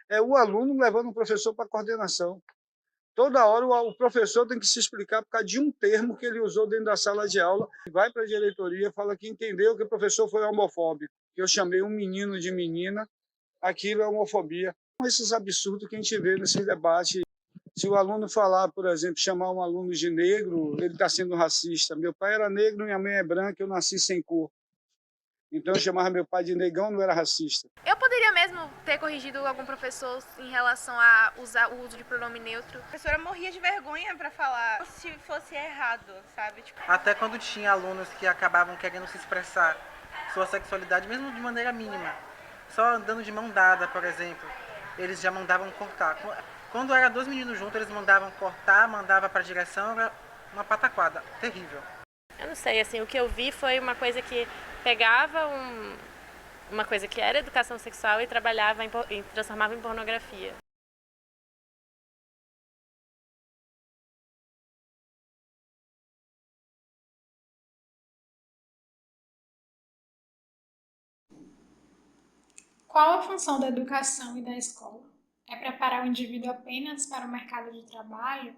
é o aluno levando o professor para a coordenação. Toda hora o professor tem que se explicar por causa de um termo que ele usou dentro da sala de aula. Vai para a diretoria, fala que entendeu que o professor foi homofóbico, que eu chamei um menino de menina, aquilo é homofobia. Esses absurdos que a gente vê nesse debate. Se o aluno falar, por exemplo, chamar um aluno de negro, ele está sendo racista. Meu pai era negro, minha mãe é branca, eu nasci sem cor. Então eu chamava meu pai de negão, não era racista. Eu poderia mesmo ter corrigido algum professor em relação a usar o uso de pronome neutro. A professora morria de vergonha para falar se fosse errado, sabe? Tipo... Até quando tinha alunos que acabavam querendo se expressar sua sexualidade, mesmo de maneira mínima, só andando de mão dada, por exemplo, eles já mandavam cortar. Quando era dois meninos juntos, eles mandavam cortar, mandava para a direção, era uma pataquada terrível. Eu não sei, assim, o que eu vi foi uma coisa que pegava uma coisa que era educação sexual e trabalhava e transformava em pornografia. Qual a função da educação e da escola? É preparar o indivíduo apenas para o mercado de trabalho,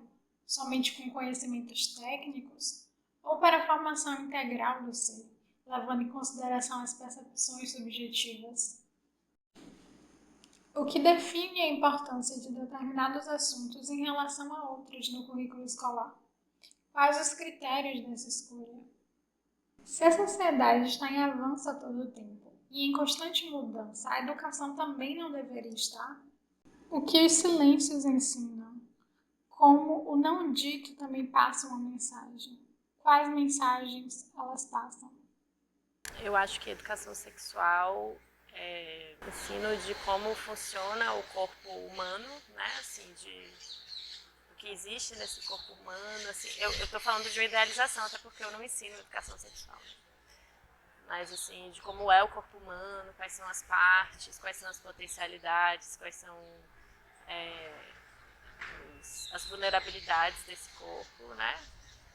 somente com conhecimentos técnicos, ou para a formação integral do ser, levando em consideração as percepções subjetivas? O que define a importância de determinados assuntos em relação a outros no currículo escolar? Quais os critérios dessa escolha? Se a sociedade está em avanço a todo tempo e em constante mudança, a educação também não deveria estar? O que os silêncios ensinam? Como o não dito também passa uma mensagem? Quais mensagens elas passam? Eu acho que a educação sexual é ensino de como funciona o corpo humano, né, assim, o que existe nesse corpo humano, assim, eu tô falando de uma idealização, até porque eu não ensino educação sexual, mas, assim, de como é o corpo humano, quais são as partes, quais são as potencialidades, quais são as vulnerabilidades desse corpo, né,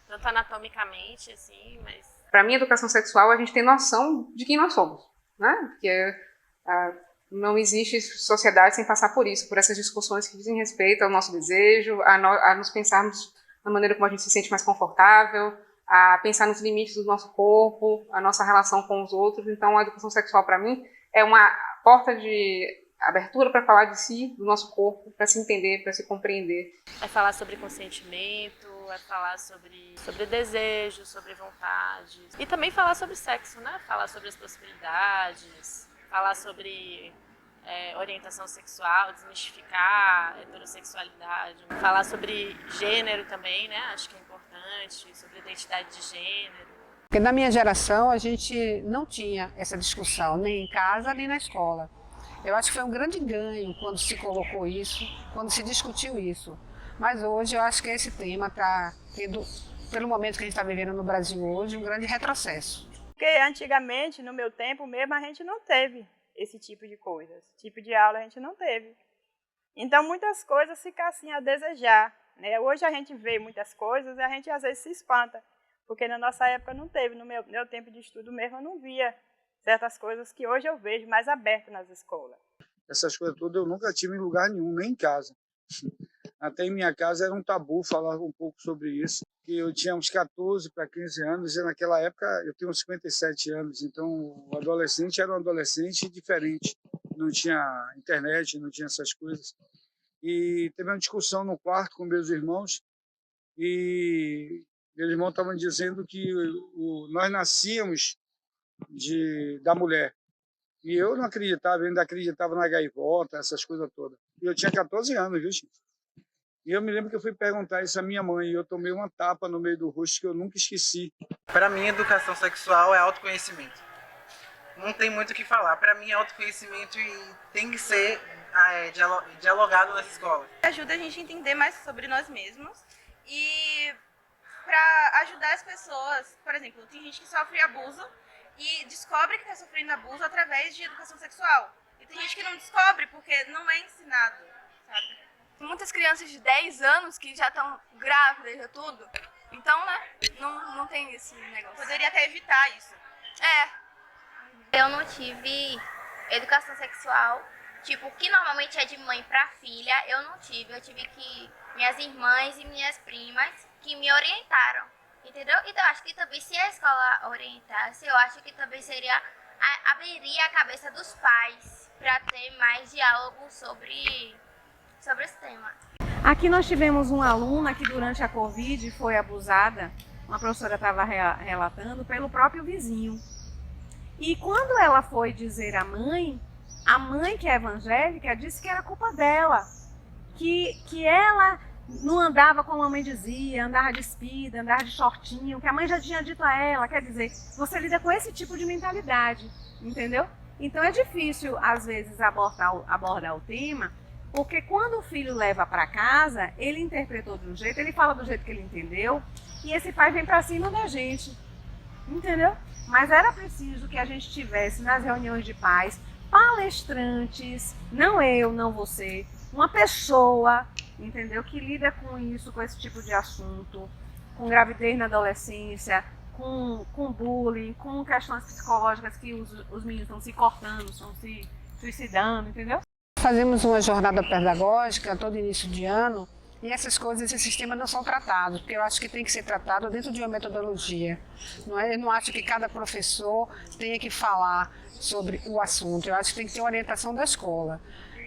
tanto anatomicamente, assim, mas... Para mim, educação sexual, a gente tem noção de quem nós somos, né? Porque não existe sociedade sem passar por isso, por essas discussões que dizem respeito ao nosso desejo, a nos pensarmos na maneira como a gente se sente mais confortável, a pensar nos limites do nosso corpo, a nossa relação com os outros. Então, a educação sexual, para mim, é uma porta de abertura para falar de si, do nosso corpo, para se entender, para se compreender. É falar sobre consentimento, é falar sobre desejo, sobre vontade. E também falar sobre sexo, né? Falar sobre as possibilidades, falar sobre orientação sexual, desmistificar a heterossexualidade. Falar sobre gênero também, né? Acho que é importante, sobre identidade de gênero. Porque na minha geração a gente não tinha essa discussão, nem em casa, nem na escola. Eu acho que foi um grande ganho quando se colocou isso, quando se discutiu isso. Mas hoje eu acho que esse tema está tendo, pelo momento que a gente está vivendo no Brasil hoje, um grande retrocesso. Porque antigamente, no meu tempo mesmo, a gente não teve esse tipo de coisa. Esse tipo de aula a gente não teve. Então, muitas coisas ficam assim a desejar, né? Hoje a gente vê muitas coisas e a gente às vezes se espanta. Porque na nossa época não teve. No meu tempo de estudo mesmo eu não via certas coisas que hoje eu vejo mais abertas nas escolas. Essas coisas todas eu nunca tive em lugar nenhum, nem em casa. Até em minha casa era um tabu falar um pouco sobre isso. Que eu tinha uns 14 para 15 anos e naquela época eu tenho uns 57 anos. Então o adolescente era um adolescente diferente. Não tinha internet, não tinha essas coisas. E teve uma discussão no quarto com meus irmãos e meus irmãos estavam dizendo que nós nascíamos da mulher. E eu não acreditava, eu ainda acreditava na gaivota, essas coisas todas. E eu tinha 14 anos, viu, gente? E eu me lembro que eu fui perguntar isso à minha mãe e eu tomei uma tapa no meio do rosto que eu nunca esqueci. Para mim, educação sexual é autoconhecimento. Não tem muito o que falar. Para mim, é autoconhecimento e tem que ser dialogado nas escolas. Ajuda a gente a entender mais sobre nós mesmos e para ajudar as pessoas. Por exemplo, tem gente que sofre abuso e descobre que está sofrendo abuso através de educação sexual. E tem gente que não descobre porque não é ensinado, sabe? Muitas crianças de 10 anos que já estão grávidas, já tudo. Então, né, não tem esse negócio. Poderia até evitar isso. É. Eu não tive educação sexual Tipo, o que normalmente é de mãe pra filha, eu não tive. Eu tive que minhas irmãs e minhas primas que me orientaram, entendeu? Então, eu acho que também se a escola orientasse, eu acho que também abriria a cabeça dos pais para ter mais diálogo sobre esse tema. Aqui nós tivemos uma aluna que durante a Covid foi abusada, uma professora estava relatando, pelo próprio vizinho. E quando ela foi dizer à mãe, a mãe que é evangélica disse que era culpa dela, que ela não andava como a mãe dizia, andava despida, andava de shortinho, que a mãe já tinha dito a ela. Quer dizer, você lida com esse tipo de mentalidade, entendeu? Então é difícil, às vezes, abordar o tema, porque quando o filho leva para casa, ele interpretou de um jeito, ele fala do jeito que ele entendeu, e esse pai vem para cima da gente, entendeu? Mas era preciso que a gente tivesse nas reuniões de pais palestrantes, não eu, não você, uma pessoa, entendeu, que lida com isso, com esse tipo de assunto, com gravidez na adolescência, com bullying, com questões psicológicas que os meninos estão se cortando, estão se suicidando, entendeu? Fazemos uma jornada pedagógica todo início de ano e essas coisas, esses temas não são tratados, porque eu acho que tem que ser tratado dentro de uma metodologia. Não é? Eu não acho que cada professor tenha que falar sobre o assunto, eu acho que tem que ter uma orientação da escola.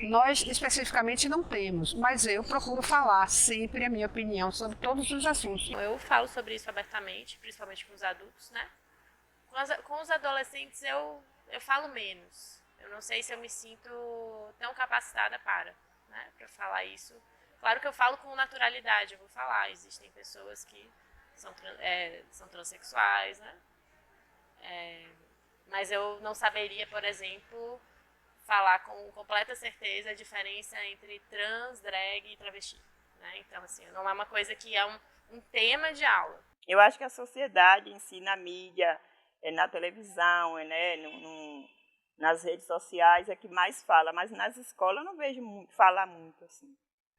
Nós, especificamente, não temos, mas eu procuro falar sempre a minha opinião sobre todos os assuntos. Eu falo sobre isso abertamente, principalmente com os adultos, né? Com os adolescentes eu falo menos. Eu não sei se eu me sinto tão capacitada para falar isso. Claro que eu falo com naturalidade, eu vou falar. Existem pessoas que são transexuais, né? Mas eu não saberia, por exemplo, falar com completa certeza a diferença entre trans, drag e travesti. Né? Então, assim, não é uma coisa que é um tema de aula. Eu acho que a sociedade em si, na mídia, na televisão, né, nas redes sociais é que mais fala, mas nas escolas eu não vejo falar muito, assim.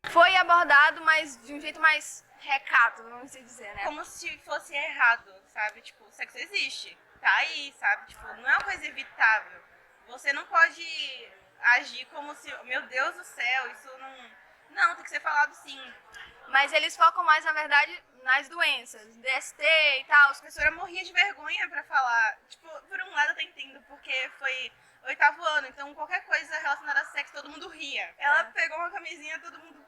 Foi abordado, mas de um jeito mais recato, vamos dizer, né? Como se fosse errado, sabe? Tipo, o sexo existe, tá aí, sabe? Tipo, não é uma coisa evitável. Você não pode agir como se, meu Deus do céu, isso não... Não, tem que ser falado sim. Mas eles focam mais, na verdade, nas doenças, DST e tal. A professora morria de vergonha pra falar. Tipo, por um lado eu até entendo, porque foi 8º ano, então qualquer coisa relacionada a sexo, todo mundo ria. Ela pegou uma camisinha, todo mundo...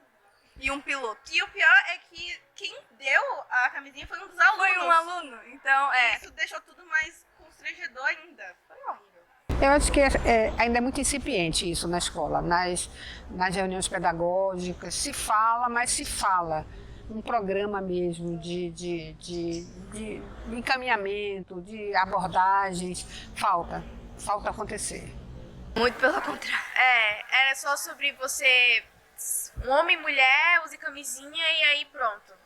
E um piloto. E o pior é que quem deu a camisinha foi um dos alunos. Foi um aluno, então Isso deixou tudo mais constrangedor ainda. Foi horrível. Eu acho que ainda é muito incipiente isso na escola, nas reuniões pedagógicas, se fala, mas se fala. Um programa mesmo de encaminhamento, de abordagens, falta acontecer. Muito pelo contrário. Era só sobre você, um homem e mulher, use camisinha e aí pronto.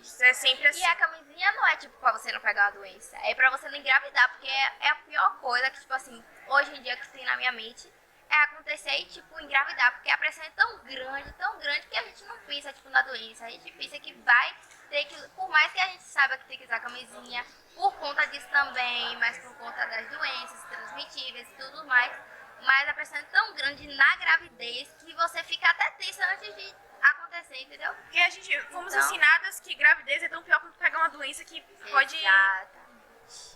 Isso é sempre assim. E a camisinha não é tipo pra você não pegar uma doença, é pra você não engravidar, porque é a pior coisa que, tipo assim, hoje em dia que tem na minha mente, é acontecer e, tipo, engravidar, porque a pressão é tão grande que a gente não pensa, tipo, na doença, a gente pensa que vai ter que, por mais que a gente saiba que tem que usar camisinha, por conta disso também, mas por conta das doenças transmitidas e tudo mais, mas a pressão é tão grande na gravidez que você fica até tensa antes de acontecer, entendeu? Porque a gente fomos ensinadas que gravidez é tão pior quanto pegar uma doença que pode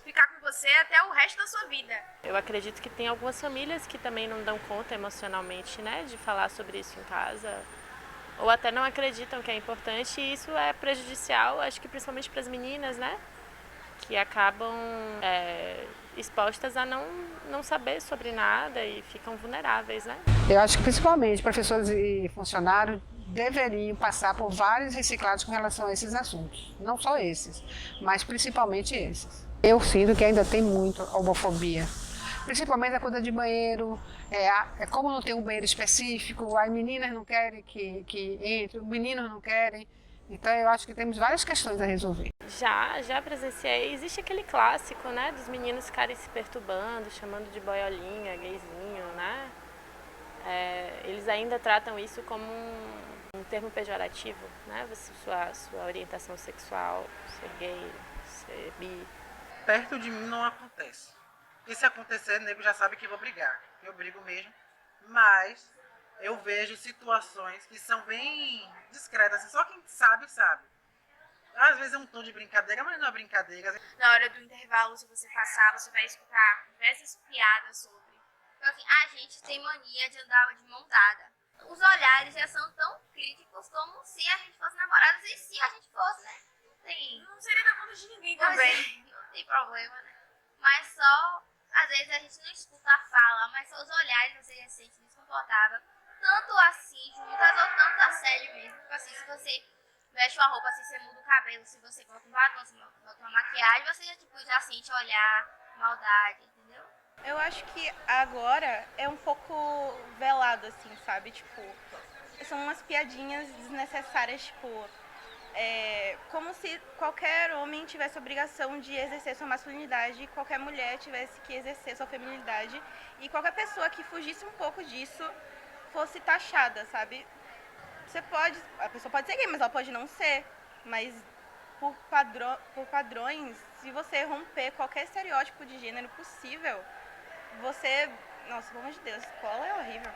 ficar com você até o resto da sua vida. Eu acredito que tem algumas famílias que também não dão conta emocionalmente, né, de falar sobre isso em casa, ou até não acreditam que é importante, e isso é prejudicial, acho que principalmente para as meninas, né, que acabam expostas a não saber sobre nada e ficam vulneráveis, né. Eu acho que principalmente professores e funcionários deveriam passar por vários reciclados com relação a esses assuntos. Não só esses, mas principalmente esses. Eu sinto que ainda tem muito homofobia. Principalmente a coisa de banheiro, como não tem um banheiro específico, as meninas não querem que entre, os meninos não querem. Então eu acho que temos várias questões a resolver. Já presenciei, existe aquele clássico, né, dos meninos ficarem se perturbando, chamando de boiolinha, gayzinho, né? Eles ainda tratam isso como um termo pejorativo, né? Sua orientação sexual, ser gay, ser bi. Perto de mim não acontece. E se acontecer, o nego já sabe que vou brigar. Eu brigo mesmo, mas eu vejo situações que são bem discretas, assim, só quem sabe, sabe. Às vezes é um tom de brincadeira, mas não é brincadeira. Na hora do intervalo, se você passar, você vai escutar diversas piadas sobre. Então, assim, a gente tem mania de andar de mão dada. Os olhares já são tão críticos como se a gente fosse namorados e se a gente fosse, né? Não seria da conta de ninguém Pois também. é, não tem problema, né? Mas só, às vezes a gente não escuta a fala, mas só os olhares você já se sente desconfortável. Tanto assim, juntas, ou tanto a sério mesmo. Tipo assim, se você veste uma roupa, assim, você muda o cabelo, se você bota um batom, se você bota uma maquiagem, você já, tipo, já sente olhar, maldade, entendeu? Eu acho que agora é um pouco velado, assim, sabe? Tipo, são umas piadinhas desnecessárias, tipo, como se qualquer homem tivesse a obrigação de exercer sua masculinidade e qualquer mulher tivesse que exercer sua feminilidade e qualquer pessoa que fugisse um pouco disso fosse taxada, sabe? A pessoa pode ser gay, mas ela pode não ser, mas por padrões, se você romper qualquer estereótipo de gênero possível, você... Nossa, pelo amor de Deus, escola é horrível.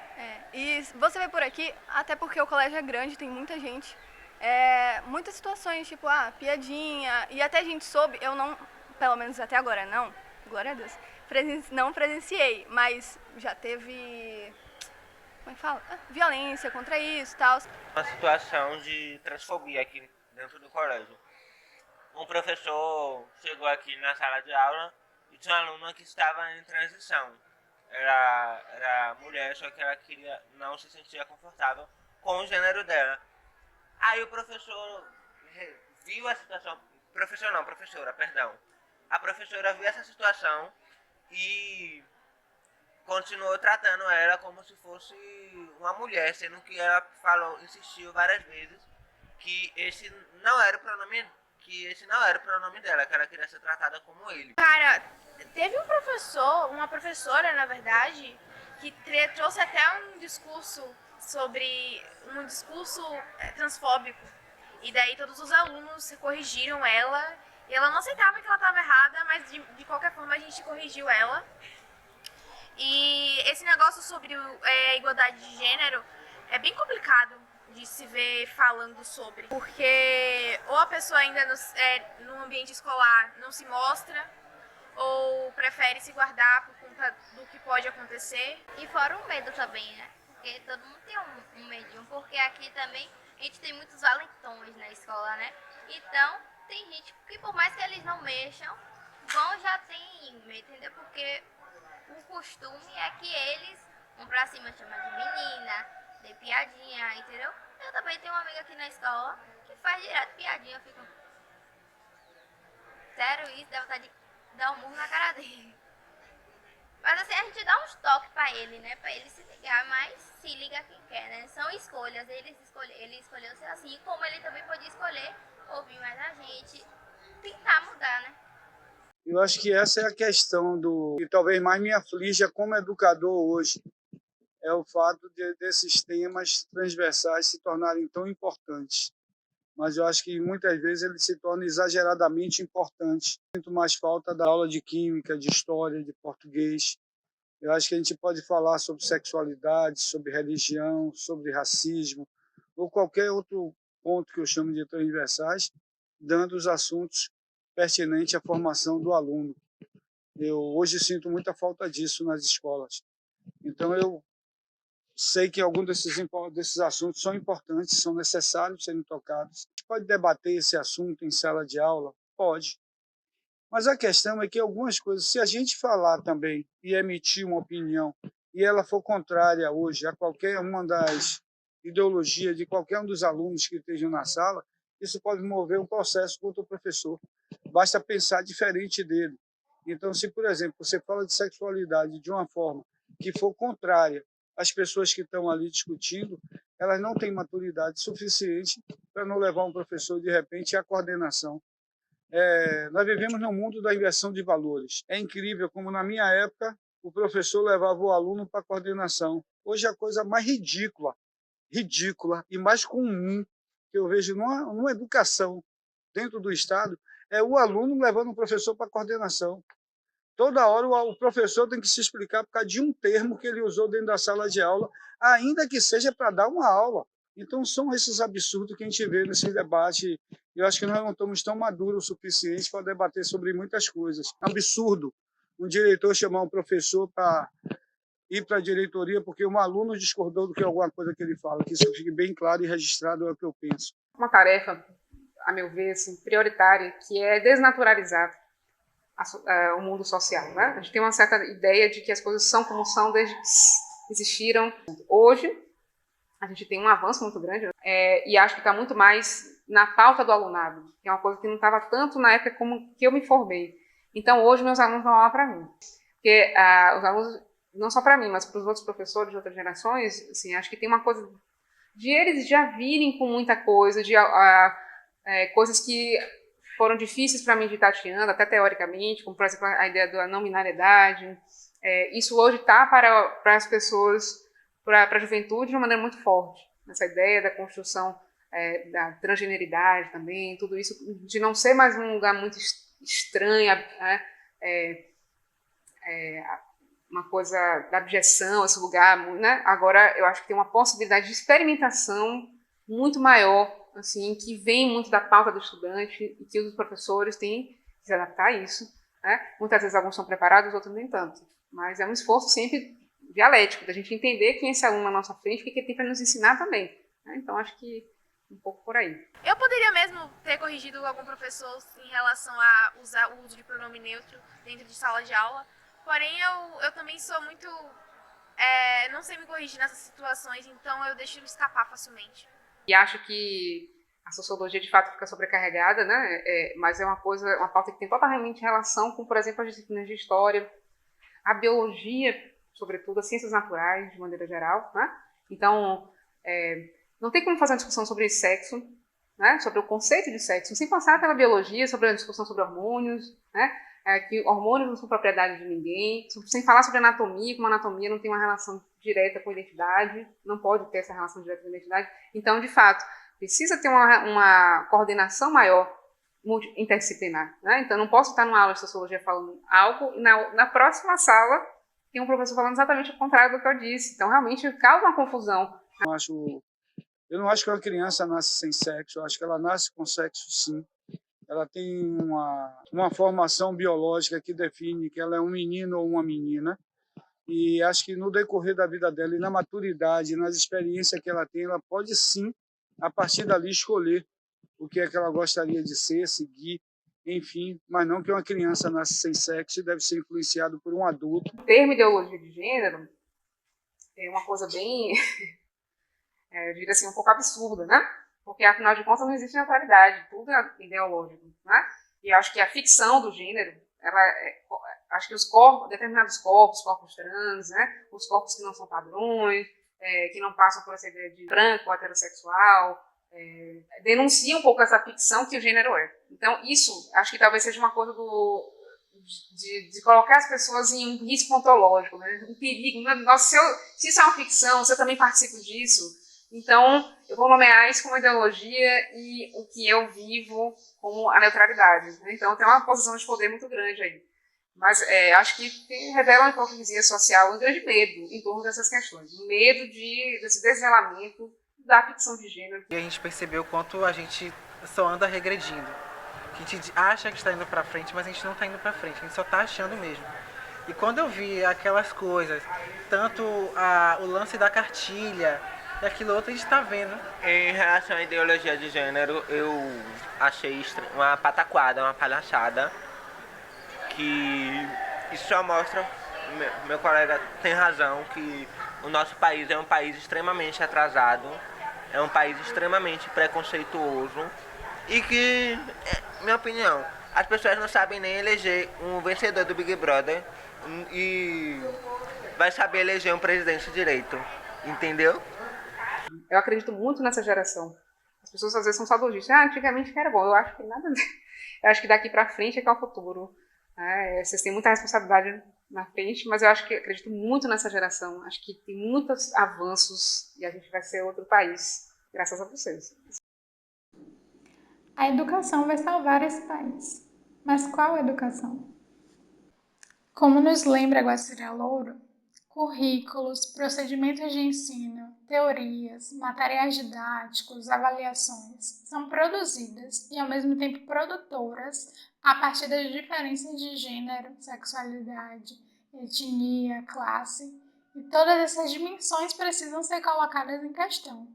E você vê por aqui, até porque o colégio é grande, tem muita gente, muitas situações, tipo, piadinha, e até a gente soube, eu não, pelo menos até agora não, glória a Deus, não presenciei, mas já teve, como é que fala? Violência contra isso e tal. Uma situação de transfobia aqui dentro do colégio. Um professor chegou aqui na sala de aula e tinha uma aluna que estava em transição. Era mulher, só que ela não se sentia confortável com o gênero dela. Aí o professor viu a situação, professora, perdão. A professora viu essa situação e continuou tratando ela como se fosse uma mulher, sendo que ela insistiu várias vezes que esse não era o pronome dela, que ela queria ser tratada como ele. Cara, teve uma professora, na verdade, que trouxe até um discurso transfóbico. E daí todos os alunos corrigiram ela, e ela não aceitava que ela estava errada, mas de qualquer forma a gente corrigiu ela. E esse negócio sobre igualdade de gênero é bem complicado de se ver falando sobre, porque ou a pessoa ainda no ambiente escolar não se mostra, ou prefere se guardar por conta do que pode acontecer. E fora o medo também, né? Porque todo mundo tem um medinho, porque aqui também a gente tem muitos valentões na escola, né? Então, tem gente que por mais que eles não mexam, já tem medo, entendeu? Porque o costume é que eles vão pra cima, chamam de menina, de piadinha, entendeu? Eu também tenho uma amiga aqui na escola que faz direto piadinha, eu fico... Sério, isso dá vontade de dar um murro na cara dele. Mas assim, a gente dá uns toques pra ele, né? Pra ele se ligar, mas se liga quem quer, né? São escolhas, ele escolheu ser assim, como ele também podia escolher ouvir mais a gente, tentar mudar, né? Eu acho que essa é a questão que talvez mais me aflige como educador hoje, é o fato desses temas transversais se tornarem tão importantes. Mas eu acho que muitas vezes eles se tornam exageradamente importantes. Sinto mais falta da aula de química, de história, de português. Eu acho que a gente pode falar sobre sexualidade, sobre religião, sobre racismo, ou qualquer outro ponto que eu chamo de transversais, dando os assuntos pertinentes à formação do aluno. Eu hoje sinto muita falta disso nas escolas. Então, eu sei que alguns desses assuntos são importantes, são necessários serem tocados. A gente pode debater esse assunto em sala de aula? Pode. Mas a questão é que algumas coisas, se a gente falar também e emitir uma opinião, e ela for contrária hoje a qualquer uma das ideologias de qualquer um dos alunos que estejam na sala, isso pode mover um processo contra o professor. Basta pensar diferente dele. Então, se, por exemplo, você fala de sexualidade de uma forma que for contrária às pessoas que estão ali discutindo, elas não têm maturidade suficiente para não levar um professor, de repente, à coordenação. Nós vivemos num mundo da inversão de valores. É incrível como, na minha época, o professor levava o aluno para a coordenação. Hoje, a coisa mais ridícula e mais comum que eu vejo numa educação dentro do Estado é o aluno levando o professor para a coordenação. Toda hora o professor tem que se explicar por causa de um termo que ele usou dentro da sala de aula, ainda que seja para dar uma aula. Então, são esses absurdos que a gente vê nesse debate. Eu acho que nós não estamos tão maduros o suficiente para debater sobre muitas coisas. É um absurdo um diretor chamar um professor para ir para a diretoria porque um aluno discordou do que alguma coisa que ele fala. Que isso fique bem claro e registrado é o que eu penso. Uma tarefa, a meu ver, assim, prioritária, que é desnaturalizar o mundo social, né? A gente tem uma certa ideia de que as coisas são como são desde que existiram. Hoje, a gente tem um avanço muito grande, e acho que está muito mais na pauta do alunado, que é uma coisa que não estava tanto na época como que eu me formei. Então, hoje, meus alunos vão lá para mim. Porque os alunos, não só para mim, mas para os outros professores de outras gerações, assim, acho que tem uma coisa de eles já virem com muita coisa, de coisas que foram difíceis para mim de tateando, até teoricamente, como, por exemplo, a ideia da não binariedade. Isso hoje está para as pessoas, para a juventude, de uma maneira muito forte. Essa ideia da construção da transgeneridade também, tudo isso, de não ser mais um lugar muito estranho, uma coisa da abjeção, esse lugar, né? Agora, eu acho que tem uma possibilidade de experimentação muito maior, assim, que vem muito da pauta do estudante e que os professores têm que se adaptar a isso, né? Muitas vezes alguns são preparados, outros nem tanto. Mas é um esforço sempre dialético, da gente entender quem é esse aluno na nossa frente, o que ele tem para nos ensinar também, né? Então, acho que um pouco por aí. Eu poderia mesmo ter corrigido algum professor em relação a usar o uso de pronome neutro dentro de sala de aula, porém eu também sou muito... não sei me corrigir nessas situações, então eu deixo escapar facilmente. E acho que a sociologia de fato fica sobrecarregada, né? Mas é uma pauta que tem totalmente relação com, por exemplo, as disciplinas de história, a biologia, sobretudo, as ciências naturais, de maneira geral, né? Então, não tem como fazer uma discussão sobre sexo, né? Sobre o conceito de sexo, sem passar pela biologia, sobre a discussão sobre hormônios, né? Que hormônios não são propriedade de ninguém, sem falar sobre anatomia, como a anatomia não tem uma relação direta com a identidade, não pode ter essa relação direta com a identidade. Então, de fato, precisa ter uma coordenação maior interdisciplinar, né? Então, não posso estar numa aula de sociologia falando algo e na próxima sala tem um professor falando exatamente o contrário do que eu disse. Então, realmente, causa uma confusão. Eu não acho que uma criança nasce sem sexo, eu acho que ela nasce com sexo, sim. Ela tem uma formação biológica que define que ela é um menino ou uma menina. E acho que no decorrer da vida dela e na maturidade, nas experiências que ela tem, ela pode sim, a partir dali, escolher o que é que ela gostaria de ser, seguir, enfim, mas não que uma criança nasce sem sexo e deve ser influenciado por um adulto. O termo ideologia de gênero é uma coisa bem, eu diria assim, um pouco absurda, né? Porque, afinal de contas, não existe neutralidade, tudo é ideológico, né? E eu acho que a ficção do gênero, acho que os corpos, determinados corpos trans, né? Os corpos que não são padrões, que não passam por essa ideia de branco ou heterossexual, denuncia um pouco essa ficção que o gênero é. Então, isso, acho que talvez seja uma coisa de colocar as pessoas em um risco ontológico, né? Um perigo. Nossa, se isso é uma ficção, se eu também participo disso, então eu vou nomear isso como ideologia e o que eu vivo como a neutralidade, né? Então tem uma posição de poder muito grande aí. Mas acho que revela uma hipocrisia social, um grande medo em torno dessas questões. Um medo desse desvelamento da ficção de gênero. E a gente percebeu o quanto a gente só anda regredindo. Que a gente acha que está indo para frente, mas a gente não está indo para frente, a gente só está achando mesmo. E quando eu vi aquelas coisas, tanto o lance da cartilha e aquilo outro, a gente está vendo. Em relação à ideologia de gênero, eu achei uma pataquada, uma palhaçada, que isso só mostra, meu colega tem razão, que o nosso país é um país extremamente atrasado, é um país extremamente preconceituoso e que, minha opinião, as pessoas não sabem nem eleger um vencedor do Big Brother e vai saber eleger um presidente direito, entendeu? Eu acredito muito nessa geração. As pessoas às vezes são saudosistas. Antigamente que era bom. Eu acho que nada. Eu acho que daqui para frente é que é o futuro. Vocês têm muita responsabilidade na frente, mas eu acredito muito nessa geração. Acho que tem muitos avanços e a gente vai ser outro país, graças a vocês. A educação vai salvar esse país. Mas qual educação? Como nos lembra Guacira Louro, currículos, procedimentos de ensino, teorias, materiais didáticos, avaliações são produzidas e, ao mesmo tempo, produtoras a partir das diferenças de gênero, sexualidade, etnia, classe, e todas essas dimensões precisam ser colocadas em questão.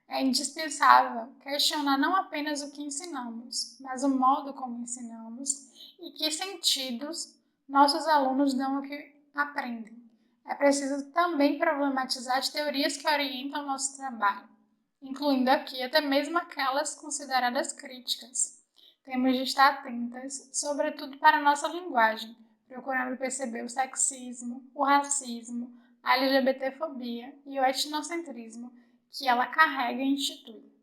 É indispensável questionar não apenas o que ensinamos, mas o modo como ensinamos e que sentidos nossos alunos dão ao que aprendem. É preciso também problematizar as teorias que orientam o nosso trabalho, incluindo aqui até mesmo aquelas consideradas críticas. Temos de estar atentas, sobretudo para a nossa linguagem, procurando perceber o sexismo, o racismo, a LGBTfobia e o etnocentrismo que ela carrega e institui.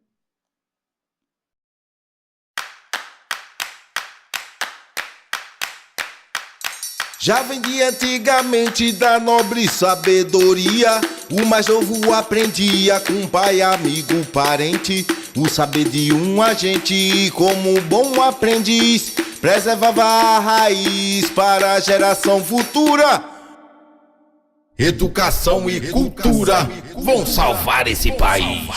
Já vem de antigamente da nobre sabedoria, o mais novo aprendia com pai, amigo, parente. O saber de um agente, como bom aprendiz, preservava a raiz para a geração futura. Educação e cultura vão salvar esse país.